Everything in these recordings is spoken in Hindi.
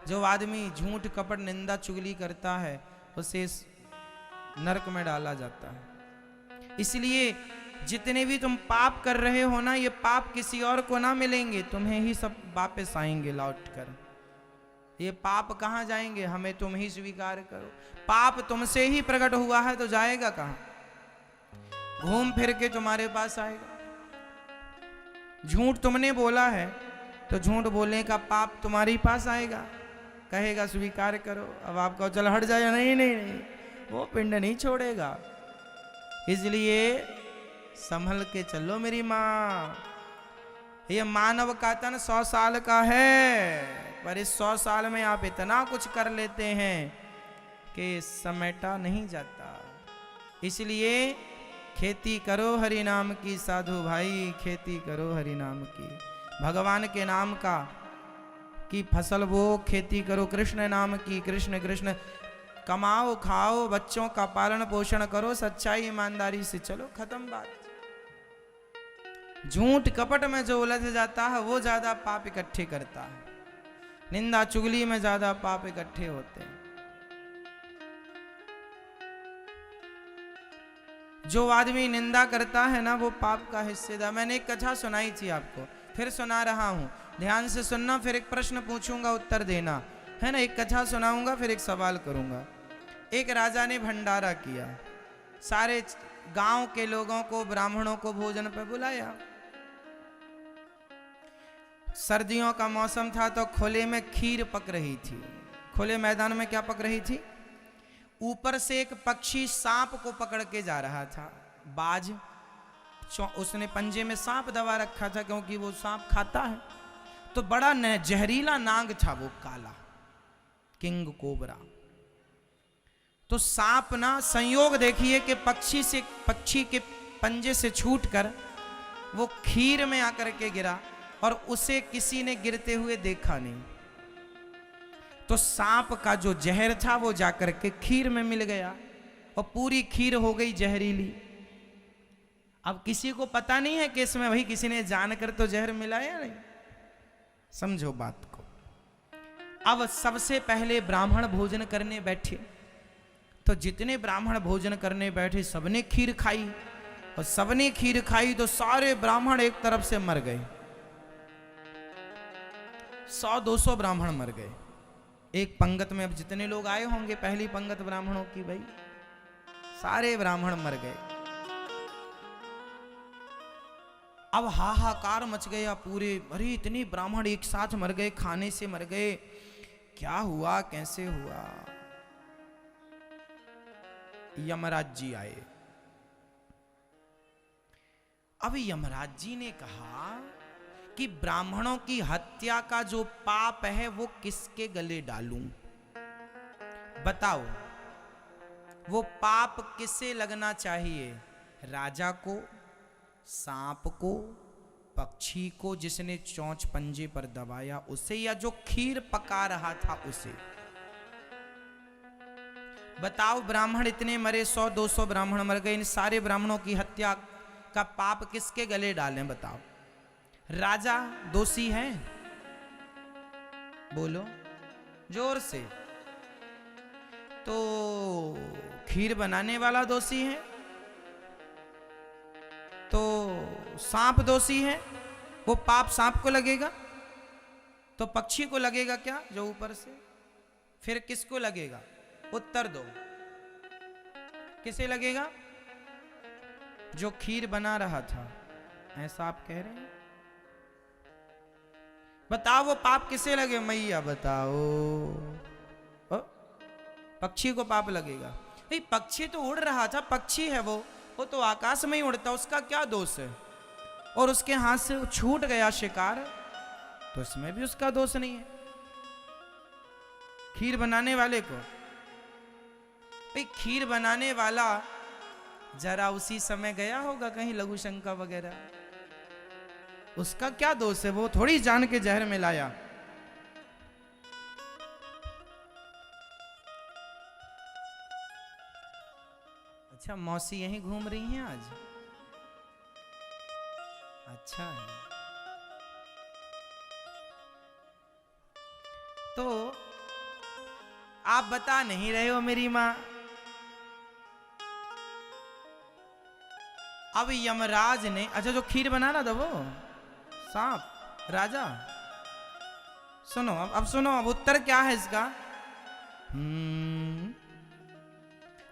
जो आदमी झूठ कपट निंदा चुगली करता है उसे नरक में डाला जाता है। इसलिए जितने भी तुम पाप कर रहे हो ना, ये पाप किसी और को ना मिलेंगे, तुम्हें ही सब वापस आएंगे लौट कर। ये पाप कहाँ जाएंगे, हमें तुम ही स्वीकार करो। पाप तुमसे ही प्रकट हुआ है तो जाएगा कहाँ, घूम फिर के तुम्हारे पास आएगा। झूठ तुमने बोला है तो झूठ बोलने का पाप तुम्हारे पास आएगा, कहेगा स्वीकार करो। अब आप कहो चल हट जाए, नहीं नहीं नहीं, वो पिंड नहीं छोड़ेगा। इसलिए संभल के चलो मेरी माँ। ये मानव का तन 100 साल का है, पर इस 100 साल में आप इतना कुछ कर लेते हैं कि समेटा नहीं जाता। इसलिए खेती करो हरि नाम की साधु भाई, खेती करो हरि नाम की। भगवान के नाम का की फसल वो खेती करो, कृष्ण नाम की, कृष्ण कृष्ण कमाओ खाओ, बच्चों का पालन पोषण करो, सच्चाई ईमानदारी से चलो, खत्म बात। झूठ कपट में जो उलझ जाता है वो ज्यादा पाप इकट्ठे करता है, निंदा चुगली में ज्यादा पाप इकट्ठे होते हैं। जो आदमी निंदा करता है ना वो पाप का हिस्सेदार। मैंने एक कथा सुनाई थी आपको, फिर सुना रहा हूं, ध्यान से सुनना, फिर एक प्रश्न पूछूंगा उत्तर देना, है ना। एक कथा सुनाऊंगा फिर एक सवाल करूंगा। एक राजा ने भंडारा किया, सारे गांव के लोगों को, ब्राह्मणों को भोजन पर बुलाया। सर्दियों का मौसम था तो खुले में खीर पक रही थी। खुले मैदान में क्या पक रही थी? ऊपर से एक पक्षी सांप को पकड़ के जा रहा था, बाज। उसने पंजे में सांप दबा रखा था क्योंकि वो सांप खाता है। तो बड़ा जहरीला नाग था वो, काला किंग कोबरा। तो सांप ना, संयोग देखिए कि पक्षी के पंजे से छूटकर वो खीर में आकर के गिरा और उसे किसी ने गिरते हुए देखा नहीं। तो सांप का जो जहर था वो जाकर के खीर में मिल गया और पूरी खीर हो गई जहरीली। अब किसी को पता नहीं है कि इसमें भाई किसी ने जानकर तो जहर मिलाया नहीं। समझो बात को। अब सबसे पहले ब्राह्मण भोजन करने बैठे, तो जितने ब्राह्मण भोजन करने बैठे सबने खीर खाई, और सबने खीर खाई तो सारे ब्राह्मण एक तरफ से मर गए। 100-200 ब्राह्मण मर गए एक पंगत में। अब जितने लोग आए होंगे पहली पंगत ब्राह्मणों की, भाई सारे ब्राह्मण मर गए। अब हाहाकार मच गया पूरे, अरे इतने ब्राह्मण एक साथ मर गए, खाने से मर गए, क्या हुआ, कैसे हुआ। यमराज जी आए। अब यमराज जी ने कहा कि ब्राह्मणों की हत्या का जो पाप है वो किसके गले डालूं? बताओ, वो पाप किसे लगना चाहिए? राजा को, सांप को, पक्षी को जिसने चोंच पंजे पर दबाया उसे, या जो खीर पका रहा था उसे? बताओ, ब्राह्मण इतने मरे, 100-200 ब्राह्मण मर गए, इन सारे ब्राह्मणों की हत्या का पाप किसके गले डालें? बताओ। राजा दोषी है? बोलो जोर से। तो खीर बनाने वाला दोषी है? तो सांप दोषी है? वो पाप सांप को लगेगा? तो पक्षी को लगेगा क्या जो ऊपर से? फिर किसको लगेगा? उत्तर दो, किसे लगेगा? जो खीर बना रहा था, ऐसा आप कह रहे हैं? बताओ वो पाप किसे लगे? मैया बताओ। पक्षी को पाप लगेगा? भाई पक्षी तो उड़ रहा था, पक्षी है वो तो आकाश में ही उड़ता, उसका क्या दोष है? और उसके हाथ से छूट गया शिकार, तो इसमें भी उसका दोष नहीं है। खीर बनाने वाले को, भाई खीर बनाने वाला जरा उसी समय गया होगा कहीं लघु शंका वगैरह, उसका क्या दोष है? वो थोड़ी जान के जहर मिलाया। अच्छा, मौसी यहीं घूम रही हैं आज? अच्छा है। तो आप बता नहीं रहे हो मेरी मां। अब यमराज ने, अच्छा जो खीर बना रहा था वो सांप राजा, सुनो अब सुनो, अब उत्तर क्या है इसका।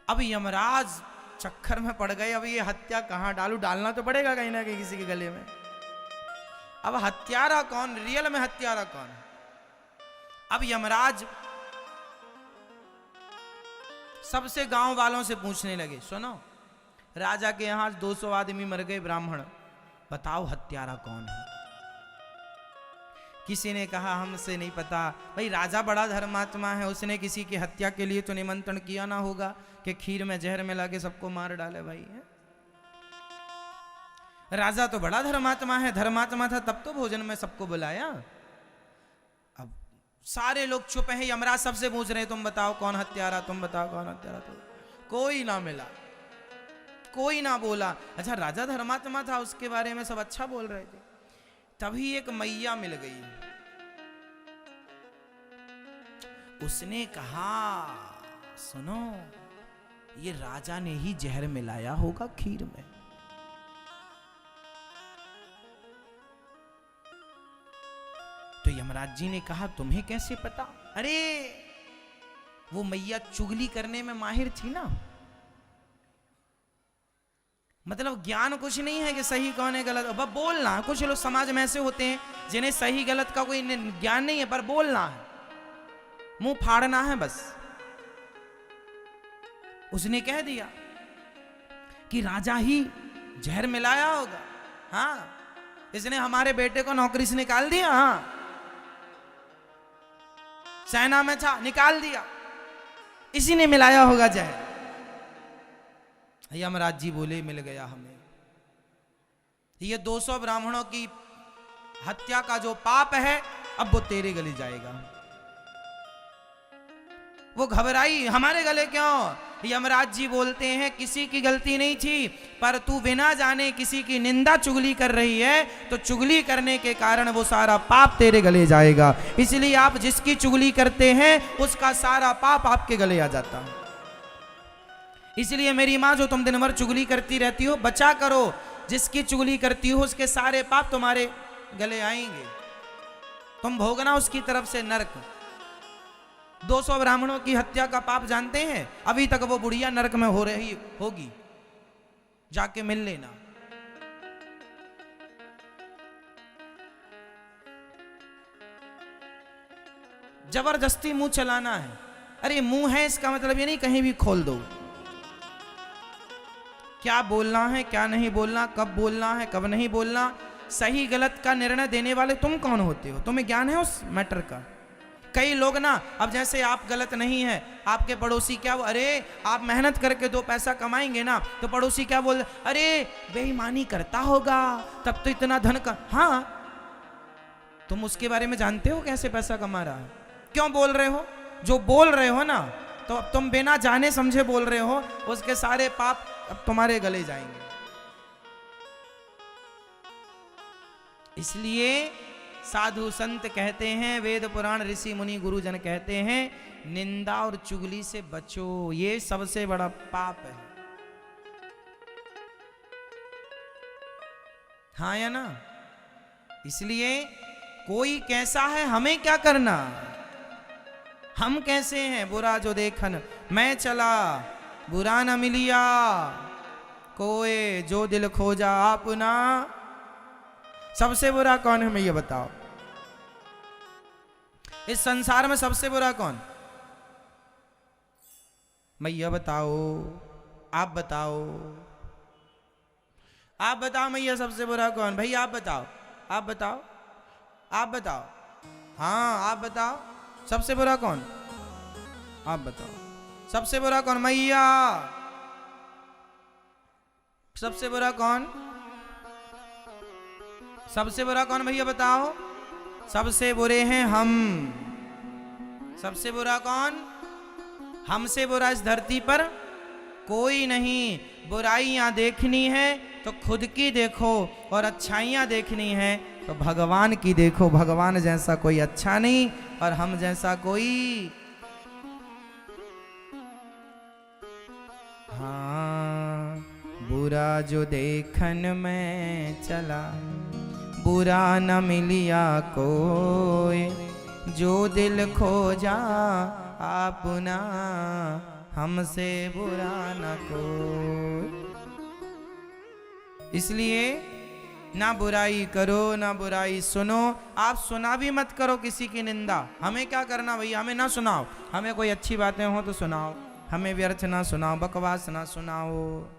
अब यमराज चक्कर में पड़ गए, अब ये हत्या कहां डालू, डालना तो पड़ेगा कहीं ना कहीं किसी के गले में। अब हत्यारा कौन, रियल में हत्यारा कौन। अब यमराज सबसे गांव वालों से पूछने लगे, सुनो राजा के यहां 200 आदमी मर गए ब्राह्मण, बताओ हत्यारा कौन है। किसी ने कहा हमसे नहीं पता। भाई राजा बड़ा धर्मात्मा है, उसने किसी की हत्या के लिए तो निमंत्रण किया ना होगा कि खीर में जहर मिला के सबको मार डाले। भाई है? राजा तो बड़ा धर्मात्मा है, धर्मात्मा था तब तो भोजन में सबको बुलाया। अब सारे लोग चुप हैं, यमराज सबसे पूछ रहे तुम बताओ कौन हत्यारा, तुम बताओ कौन हत्यारा। तो कोई ना मिला, कोई ना बोला। अच्छा राजा धर्मात्मा था, उसके बारे में सब अच्छा बोल रहे थे। तभी एक मैया मिल गई, उसने कहा सुनो ये राजा ने ही जहर मिलाया होगा खीर में। तो यमराज जी ने कहा तुम्हें कैसे पता। अरे वो मैया चुगली करने में माहिर थी ना, मतलब ज्ञान कुछ नहीं है कि सही कौन है गलत, बस बोलना। कुछ लोग समाज में ऐसे होते हैं जिन्हें सही गलत का कोई ज्ञान नहीं है, पर बोलना है, मुंह फाड़ना है बस। उसने कह दिया कि राजा ही जहर मिलाया होगा। हाँ इसने हमारे बेटे को नौकरी से निकाल दिया, हाँ सेना में था निकाल दिया, इसी ने मिलाया होगा जहर। यमराज जी बोले मिल गया हमें, ये 200 ब्राह्मणों की हत्या का जो पाप है अब वो तेरे गले जाएगा। वो घबराई, हमारे गले क्यों। यमराज जी बोलते हैं किसी की गलती नहीं थी, पर तू बिना जाने किसी की निंदा चुगली कर रही है, तो चुगली करने के कारण वो सारा पाप तेरे गले जाएगा। इसलिए आप जिसकी चुगली करते हैं उसका सारा पाप आपके गले आ जाता है। इसलिए मेरी माँ जो तुम दिन भर चुगली करती रहती हो बचा करो, जिसकी चुगली करती हो उसके सारे पाप तुम्हारे गले आएंगे, तुम भोगना उसकी तरफ से नरक। 200 ब्राह्मणों की हत्या का पाप जानते हैं, अभी तक वो बुढ़िया नरक में हो रही होगी, जाके मिल लेना। जबरदस्ती मुंह चलाना है। अरे मुंह है इसका मतलब ये नहीं कहीं भी खोल दो। क्या बोलना है क्या नहीं बोलना, कब बोलना है कब नहीं बोलना, सही गलत का निर्णय देने वाले तुम कौन होते हो, तुम्हें ज्ञान है उस मैटर का। कई लोग ना, अब जैसे आप गलत नहीं है, आपके पड़ोसी क्या, अरे आप मेहनत करके 2 पैसा कमाएंगे ना, तो पड़ोसी क्या बोल, अरे बेईमानी करता होगा तब तो इतना धन का। हाँ तुम उसके बारे में जानते हो कैसे पैसा कमा रहा है, क्यों बोल रहे हो। जो बोल रहे हो ना, तो अब तुम बिना जाने समझे बोल रहे हो, उसके सारे पाप अब तुम्हारे गले जाएंगे। इसलिए साधु संत कहते हैं, वेद पुराण ऋषि मुनि गुरुजन कहते हैं, निंदा और चुगली से बचो, ये सबसे बड़ा पाप है। हाँ या ना। इसलिए कोई कैसा है हमें क्या करना, हम कैसे हैं बुरा जो देखन मैं चला बुरा न मिलिया, कोई जो दिल खोजा अपना। सबसे बुरा कौन है मैं ये बताओ, इस संसार में सबसे बुरा कौन, मैं ये बताओ, आप बताओ, आप बताओ मैया सबसे बुरा कौन। भाई आप बताओ, आप बताओ, आप बताओ, हाँ आप बताओ सबसे बुरा कौन, आप बताओ सबसे बुरा कौन। मैया सबसे बुरा कौन, सबसे बुरा कौन भैया बताओ। सबसे बुरे हैं हम। सबसे बुरा कौन, हमसे बुरा इस धरती पर कोई नहीं। बुराइयां देखनी है तो खुद की देखो, और अच्छाइयां देखनी है तो भगवान की देखो। भगवान जैसा कोई अच्छा नहीं और हम जैसा कोई बुरा जो देखन में चला, बुरा न मिलिया कोई, जो दिल खोजा अपना, हमसे बुरा न कोई। इसलिए ना बुराई करो ना बुराई सुनो। आप सुना भी मत करो किसी की निंदा। हमें क्या करना भैया, हमें ना सुनाओ, हमें कोई अच्छी बातें हो तो सुनाओ, हमें व्यर्थ ना सुनाओ, बकवास ना सुनाओ।